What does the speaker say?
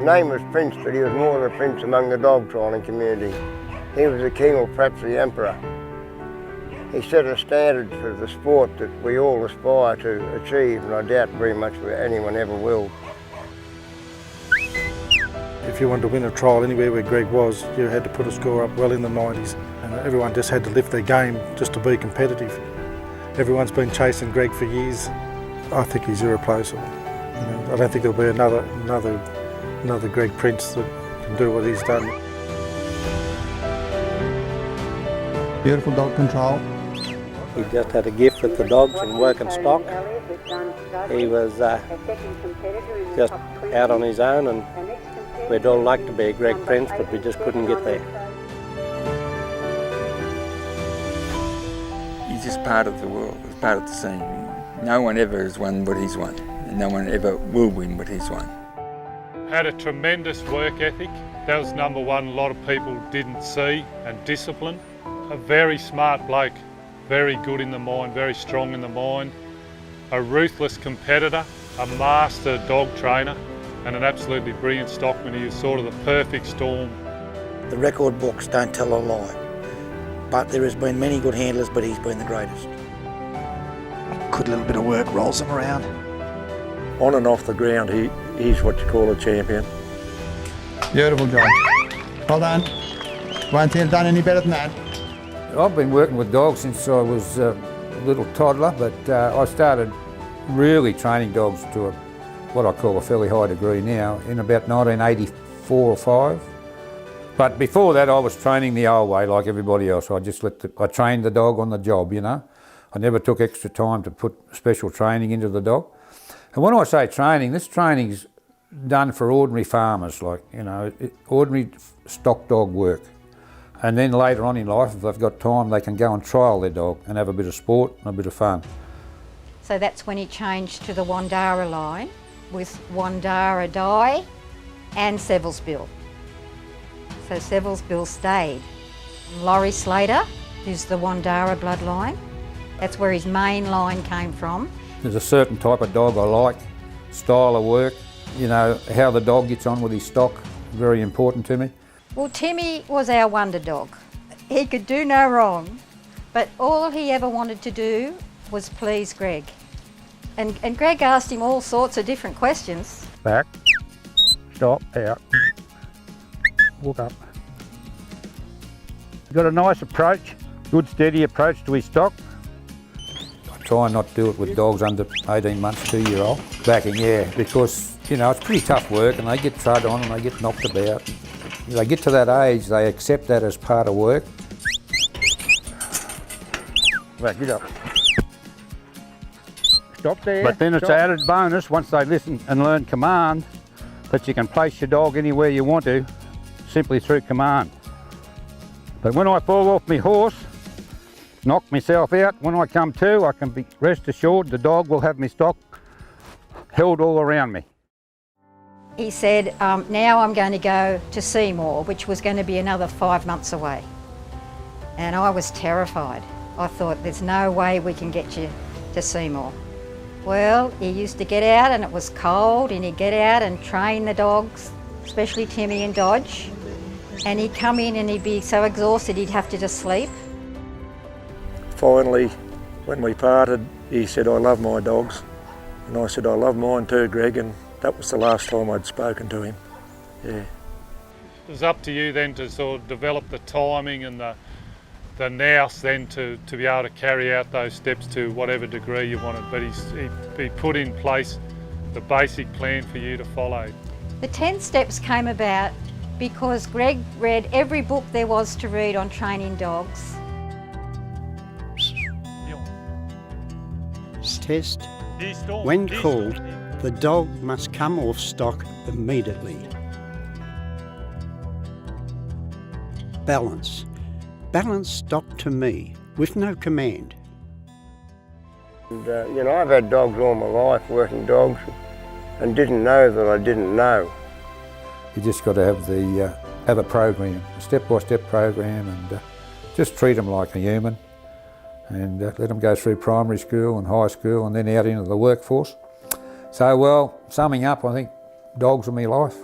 His name was Prince, but he was more than a prince among the dog training community. He was the king, or perhaps the emperor. He set a standard for the sport that we all aspire to achieve, and I doubt very much anyone ever will. If you wanted to win a trial anywhere where Greg was, you had to put a score up well in the 90s. And everyone just had to lift their game just to be competitive. Everyone's been chasing Greg for years. I think he's irreplaceable. I don't think there'll be another Greg Prince that can do what he's done. Beautiful dog control. He just had a gift with the dogs and working stock. He was just out on his own, and we'd all like to be a Greg Prince, but we just couldn't get there. He's just part of the world, he's part of the scene. No one ever has won what he's won, and no one ever will win what he's won. Had a tremendous work ethic. That was number one, a lot of people didn't see, and discipline. A very smart bloke, very good in the mind, very strong in the mind. A ruthless competitor, a master dog trainer, and an absolutely brilliant stockman. He was sort of the perfect storm. The record books don't tell a lie, but there has been many good handlers, but he's been the greatest. Good little bit of work rolls him around. On and off the ground, he's what you call a champion. Beautiful job. Well done. Won't have done any better than that. I've been working with dogs since I was a little toddler, but I started really training dogs to what I call a fairly high degree now in about 1984 or 5. But before that I was training the old way like everybody else. I trained the dog on the job, you know. I never took extra time to put special training into the dog. And when I say training, this training's done for ordinary farmers, like, you know, ordinary stock dog work. And then later on in life, if they've got time, they can go and trial their dog and have a bit of sport and a bit of fun. So that's when he changed to the Wandara line with Wandara Dye and Seville's Bill. So Seville's Bill stayed. Laurie Slater, who's the Wandara bloodline, that's where his main line came from. There's a certain type of dog I like, style of work, you know, how the dog gets on with his stock, very important to me. Well, Timmy was our wonder dog. He could do no wrong, but all he ever wanted to do was please Greg. And Greg asked him all sorts of different questions. Back, stop, out, walk up. Got a nice approach, good steady approach to his stock. I try not to do it with dogs under 18 months, 2-year-old. Backing, yeah, because, you know, it's pretty tough work and they get trod on and they get knocked about. They get to that age, they accept that as part of work. Right, get up. Stop there. But then it's an added bonus once they listen and learn command that you can place your dog anywhere you want to, simply through command. But when I fall off my horse, knock myself out, when I come to, I can be rest assured the dog will have my stock held all around me. He said, now I'm going to go to Seymour, which was going to be another 5 months away. And I was terrified. I thought, there's no way we can get you to Seymour. Well, he used to get out and it was cold and he'd get out and train the dogs, especially Timmy and Dodge. And he'd come in and he'd be so exhausted he'd have to just sleep. Finally, when we parted, he said, I love my dogs. And I said, I love mine too, Greg, and that was the last time I'd spoken to him, yeah. It was up to you then to sort of develop the timing and the nous then to be able to carry out those steps to whatever degree you wanted, but he put in place the basic plan for you to follow. The 10 steps came about because Greg read every book there was to read on training dogs. Test. When called, the dog must come off stock immediately. Balance. Balance stopped to me with no command. And, you know, I've had dogs all my life, working dogs, and didn't know that I didn't know. You just got to have a program, a step-by-step program, and just treat them like a human, and let them go through primary school and high school and then out into the workforce. So, well, summing up, I think dogs are my life.